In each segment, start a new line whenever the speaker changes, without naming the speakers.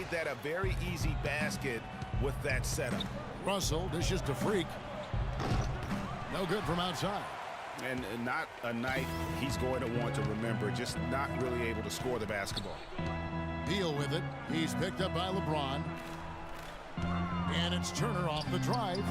made that a very easy basket with that setup.
Russell dishes to Freak. No good from outside.
And not a night he's going to want to remember, just not really able to score the basketball.
Deal with it. He's picked up by LeBron. And it's Turner off the drive.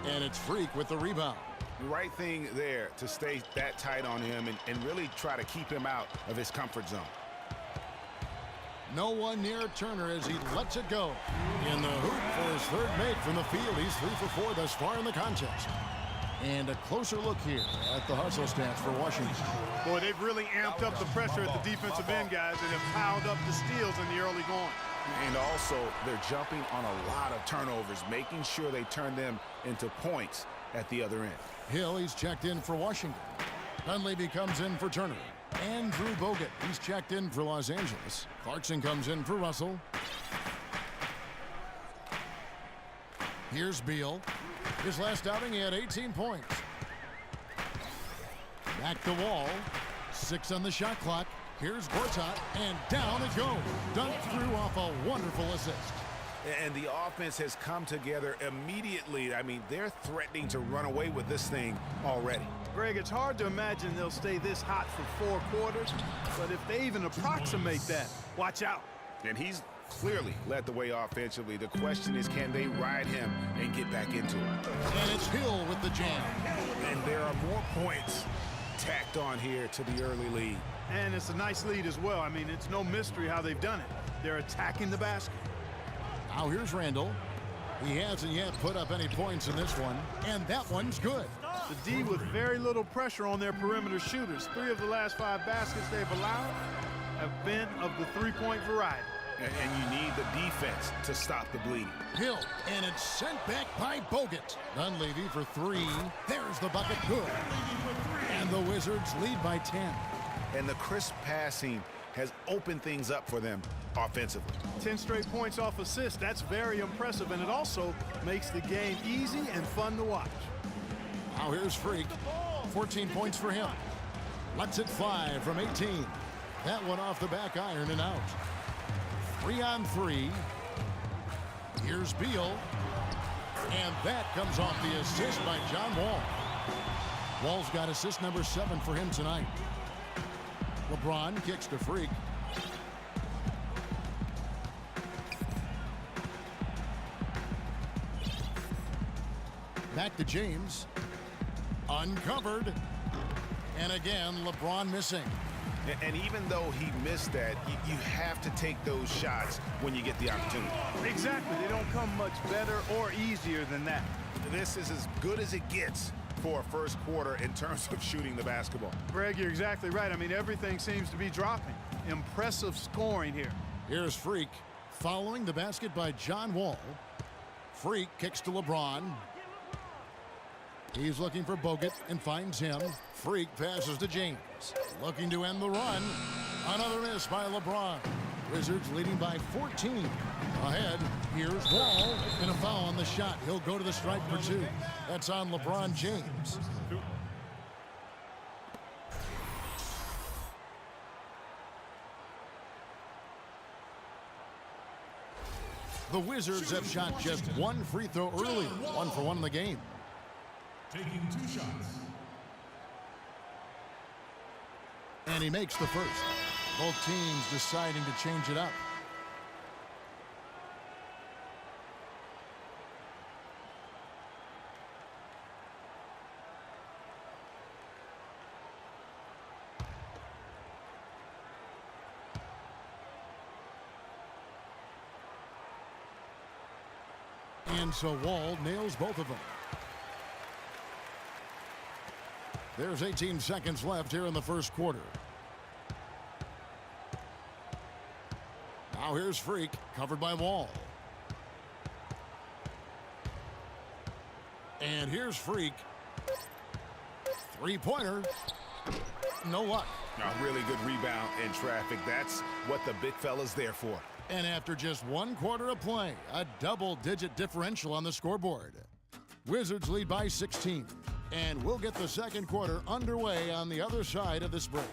And it's Freak with the rebound.
The right thing there to stay that tight on him and really try to keep him out of his comfort zone.
No one near Turner as he lets it go. In the hoop for his third make from the field. He's 3 for 4 thus far in the contest. And a closer look here at the hustle stats for Washington.
Boy, they've really amped up the pressure at the defensive end, guys, and have piled up the steals in the early going.
And also, they're jumping on a lot of turnovers, making sure they turn them into points at the other end.
Hill, he's checked in for Washington. Dunleavy comes in for Turner. Andrew Bogut, he's checked in for Los Angeles. Clarkson comes in for Russell. Here's Beal. His last outing, he had 18 points. Back to Wall. 6 on the shot clock. Here's Gortat, and down it goes. Dunked through off a wonderful assist.
And the offense has come together immediately. I mean, they're threatening to run away with this thing already.
Greg, it's hard to imagine they'll stay this hot for 4 quarters, but if they even approximate that, watch out.
And he's clearly led the way offensively. The question is, can they ride him and get back into it?
And it's Hill with the jam.
And there are more points tacked on here to the early lead.
And it's a nice lead as well. I mean, it's no mystery how they've done it. They're attacking the basket.
Now here's Randall. He hasn't yet put up any points in this one, and that one's good.
The D with very little pressure on their perimeter shooters. 3 of the last 5 baskets they've allowed have been of the 3-point variety.
And you need the defense to stop the bleeding.
Hill, and it's sent back by Bogut. Dunleavy for 3. There's the bucket, good. And the Wizards lead by 10.
And the crisp passing has opened things up for them offensively.
10 straight points off assists. That's very impressive, and it also makes the game easy and fun to watch.
Now here's Freak. 14 points for him. Lets it fly from 18. That one off the back iron and out. 3 on 3. Here's Beal. And that comes off the assist by John Wall. Wall's got assist number 7 for him tonight. LeBron kicks to Freak. Back to James. Uncovered. And again, LeBron missing.
And even though he missed that, you have to take those shots when you get the opportunity.
Exactly. They don't come much better or easier than that.
This is as good as it gets for a first quarter in terms of shooting the basketball.
Greg, you're exactly right. I mean, everything seems to be dropping. Impressive scoring here.
Here's Freak following the basket by John Wall. Freak kicks to LeBron. He's looking for Bogut and finds him. Freak passes to James. Looking to end the run. Another miss by LeBron. Wizards leading by 14. Ahead, here's Wall, and a foul on the shot. He'll go to the stripe for 2. That's on LeBron James. The Wizards have shot just 1 free throw early. 1 for 1 in the game.
Taking 2 shots.
And he makes the first. Both teams deciding to change it up. And so Wall nails both of them. There's 18 seconds left here in the first quarter. Now here's Freak, covered by Wall. And here's Freak. 3-pointer. No luck.
A really good rebound in traffic. That's what the big fella's there for.
And after just 1 quarter of play, a double-digit differential on the scoreboard. Wizards lead by 16. And we'll get the second quarter underway on the other side of this break.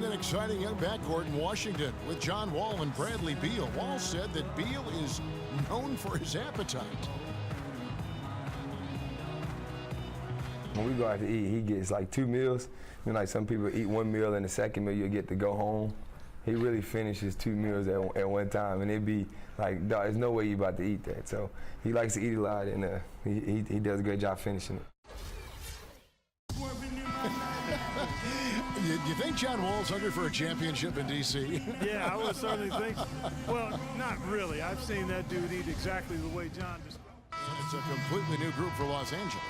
an exciting young backcourt in Washington with John Wall and Bradley Beal. Wall said that Beal is known for his appetite.
When we go out to eat, he gets like 2 meals. You know, like some people eat 1 meal and the second meal you'll get to go home. He really finishes 2 meals at one time, and it'd be like, dog, there's no way you about to eat that. So he likes to eat a lot, and he does a great job finishing it.
You think John Wall's hungry for a championship in D.C.?
Yeah, I would certainly think. Well, not really. I've seen that dude eat exactly the way John described.
It's a completely new group for Los Angeles.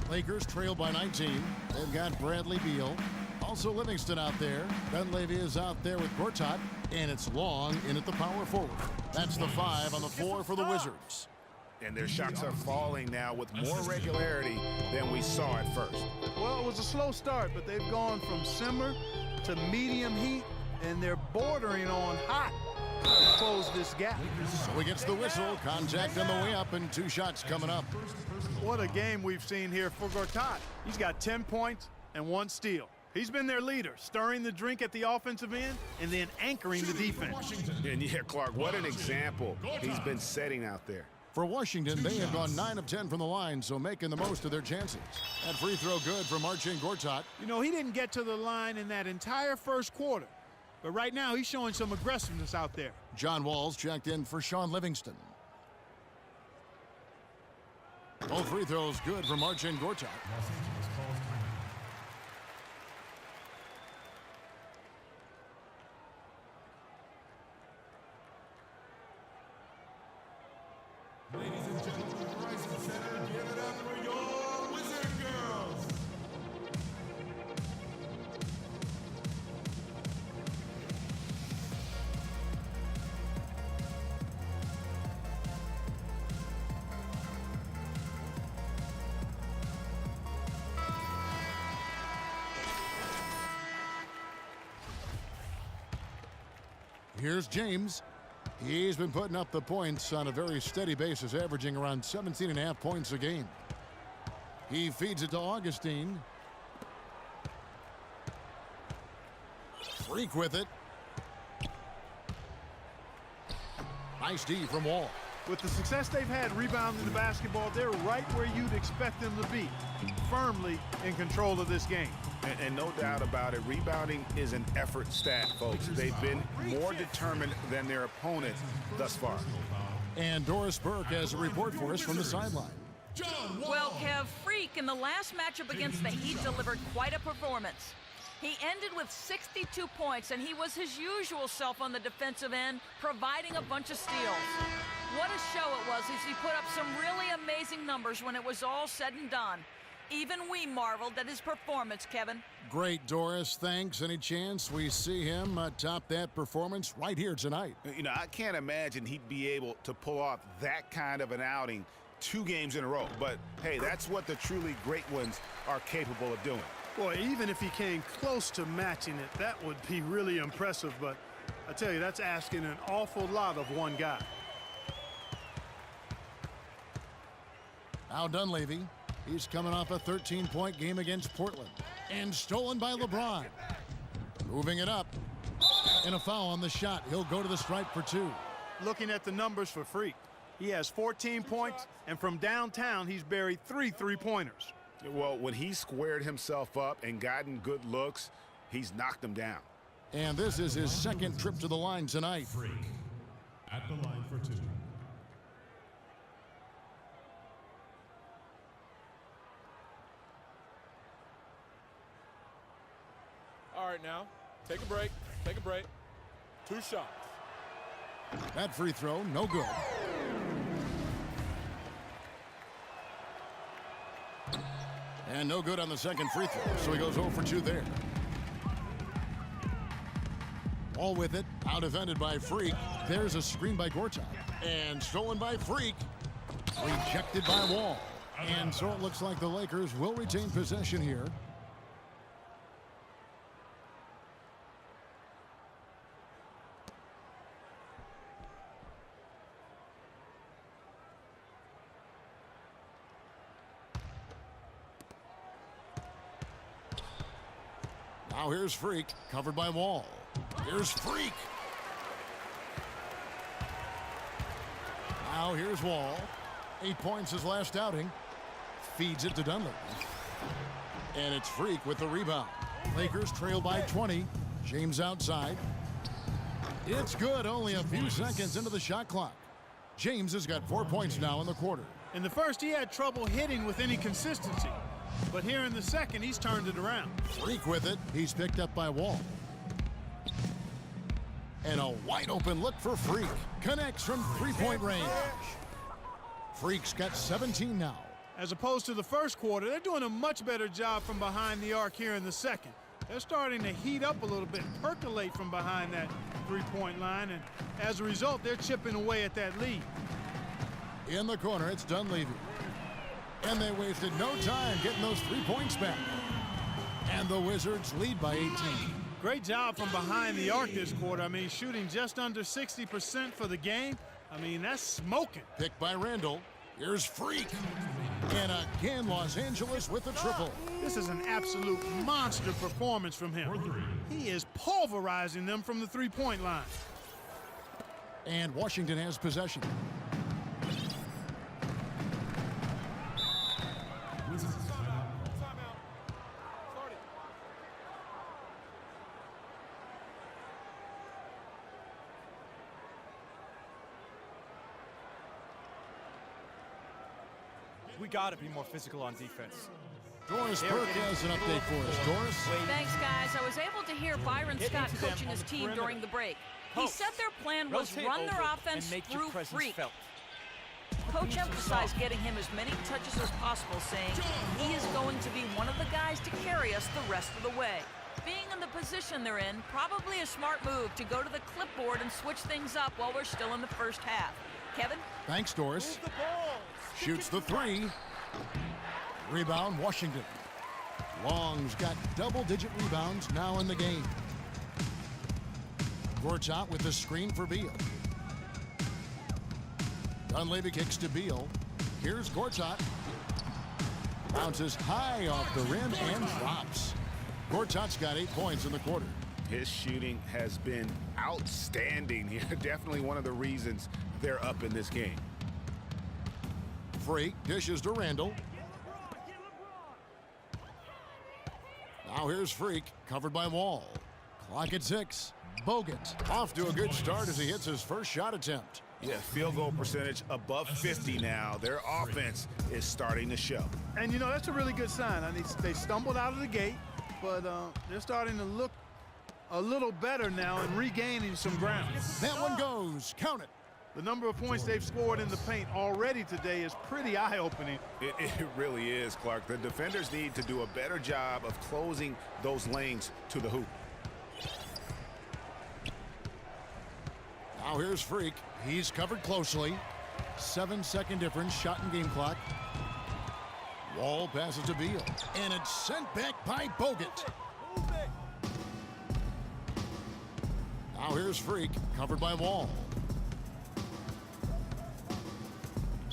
Lakers trail by 19. They've got Bradley Beal. Also Livingston out there. Dunleavy is out there with Gortat. And it's Long in at the power forward. That's the 5 on the floor for the Wizards.
And their shots are falling now with more regularity than we saw at first.
Well, it was a slow start, but they've gone from simmer to medium heat, and they're bordering on hot to close this gap.
So he gets the whistle. Contact on the way up, and 2 shots coming up.
What a game we've seen here for Gortat. He's got 10 points and 1 steal. He's been their leader, stirring the drink at the offensive end and then anchoring the defense.
And yeah, Clark, what an example he's been setting out there.
For Washington, they have gone 9 of 10 from the line, so making the most of their chances. That free throw good for Marcin Gortat.
You know, he didn't get to the line in that entire first quarter, but right now he's showing some aggressiveness out there.
John Wall's checked in for Sean Livingston. Both free throws good for Marcin Gortat.
Ladies and gentlemen, Bryson Center, give it up for your Wizard Girls.
Here's James. He's been putting up the points on a very steady basis, averaging around 17.5 points a game. He feeds it to Augustine. Freak with it. Nice D from Wall.
With the success they've had rebounding the basketball, they're right where you'd expect them to be, firmly in control of this game.
And no doubt about it, rebounding is an effort stat, folks. They've been more determined than their opponent thus far.
And Doris Burke has a report for us from the sideline.
Well, Kev, Freak in the last matchup against the Heat delivered quite a performance. He ended with 62 points, and he was his usual self on the defensive end, providing a bunch of steals. What a show it was as he put up some really amazing numbers when it was all said and done. Even we marveled at his performance, Kevin.
Great, Doris. Thanks. Any chance we see him top that performance right here tonight?
You know, I can't imagine he'd be able to pull off that kind of an outing 2 games in a row. But, hey, that's what the truly great ones are capable of doing.
Boy, even if he came close to matching it, that would be really impressive. But I tell you, that's asking an awful lot of one guy.
Now Dunleavy. He's coming off a 13-point game against Portland. And stolen by LeBron. Moving it up. And a foul on the shot. He'll go to the stripe for 2.
Looking at the numbers for Freak, he has 14 points, and from downtown, he's buried 3 three-pointers.
Well, when he squared himself up and gotten good looks, he's knocked them down.
And this is his second trip to the line tonight.
Freak at the line for 2.
All right, now, take a break. Take a break. 2 shots.
That free throw, no good. And no good on the second free throw, so he goes 0 for 2 there. All with it, out defended by Freak. There's a screen by Gortat. And stolen by Freak. Rejected by Wall. And so it looks like the Lakers will retain possession here. Now here's Freak, covered by Wall. Here's Freak. Now here's Wall. 8 points his last outing. Feeds it to Dunley. And it's Freak with the rebound. Lakers trail by 20. James outside. It's good, only a few seconds into the shot clock. James has got 4 points now in the quarter.
In the first, he had trouble hitting with any consistency. But here in the second, he's turned it around.
Freak with it. He's picked up by Wall. And a wide open look for Freak. Connects from three-point range. Freak's got 17 now.
As opposed to the first quarter, they're doing a much better job from behind the arc here in the second. They're starting to heat up a little bit, percolate from behind that three-point line, and as a result, they're chipping away at that lead.
In the corner, it's Dunleavy. And they wasted no time getting those 3 points back. And the Wizards lead by 18.
Great job from behind the arc this quarter. I mean, shooting just under 60% for the game. I mean, that's smoking.
Picked by Randall. Here's Freak. And again, Los Angeles with a triple.
This is an absolute monster performance from him. He is pulverizing them from the three-point line.
And Washington has possession.
We got to be more physical on defense.
Doris Burke has an update for us. Doris?
Thanks, guys. I was able to hear Byron Scott coaching his team during the break. He said their plan was run their offense through Freak. Coach emphasized getting him as many touches as possible, saying he is going to be one of the guys to carry us the rest of the way. Being in the position they're in, probably a smart move to go to the clipboard and switch things up while we're still in the first half. Kevin?
Thanks, Doris. Shoots the three. Rebound, Washington. Long's got double-digit rebounds now in the game. Gortat with the screen for Beal. Dunleavy kicks to Beal. Here's Gortat. Bounces high off the rim and drops. Gortat's got 8 points in the quarter.
His shooting has been outstanding here. Definitely one of the reasons they're up in this game.
Freak dishes to Randall. Now here's Freak, covered by Wall. Clock at 6. Bogut off to a good start as he hits his first shot attempt.
Yeah, field goal percentage above 50 now. Their offense is starting to show.
And, you know, that's a really good sign. I mean, they stumbled out of the gate, but they're starting to look a little better now and regaining some ground.
That one goes. Count it.
The number of points they've scored in the paint already today is pretty eye-opening.
It really is, Clark. The defenders need to do a better job of closing those lanes to the hoop.
Now here's Freak. He's covered closely. 7-second difference, shot and game clock. Wall passes to Beal. And it's sent back by Bogut. Now here's Freak, covered by Wall.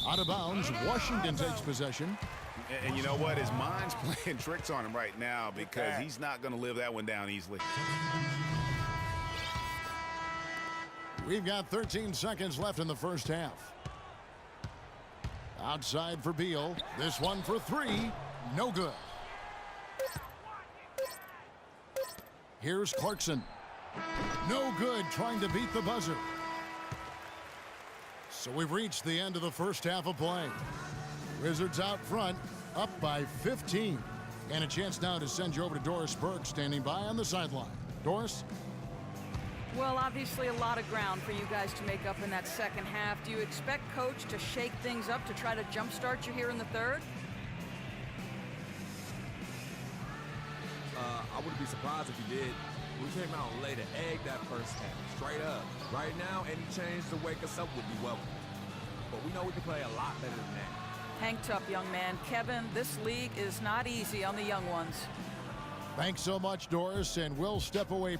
Out of bounds, Washington takes possession.
And you know what? His mind's playing tricks on him right now because he's not going to live that one down easily.
We've got 13 seconds left in the first half. Outside for Beal. This one for three. No good. Here's Clarkson. No good, trying to beat the buzzer. So we've reached the end of the first half of play. Wizards out front, up by 15. And a chance now to send you over to Doris Burke, standing by on the sideline. Doris?
Well, obviously a lot of ground for you guys to make up in that second half. Do you expect Coach to shake things up to try to jumpstart you here in the third?
I wouldn't be surprised if he did. We came out and laid an egg that first half, straight up. Right now, any change to wake us up would be welcome. But we know we can play a lot better than that.
Hang tough, young man. Kevin, this league is not easy on the young ones.
Thanks so much, Doris, and we'll step away.